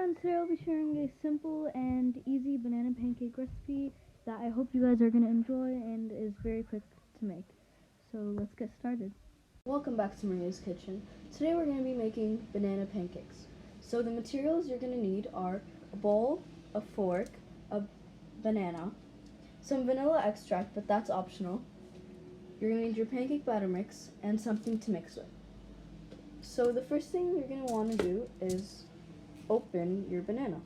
friends, today I'll be sharing a simple and easy banana pancake recipe that I hope you guys are going to enjoy and is very quick to make. So let's get started. Welcome back to Maria's Kitchen. Today we're going to be making banana pancakes. So the materials you're going to need are a bowl, a fork, a banana, some vanilla extract, but that's optional. You're going to need your pancake batter mix and something to mix with. So the first thing you're going to want to do is open your banana.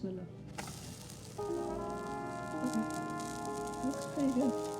Bismillah. Okay. Looks pretty good.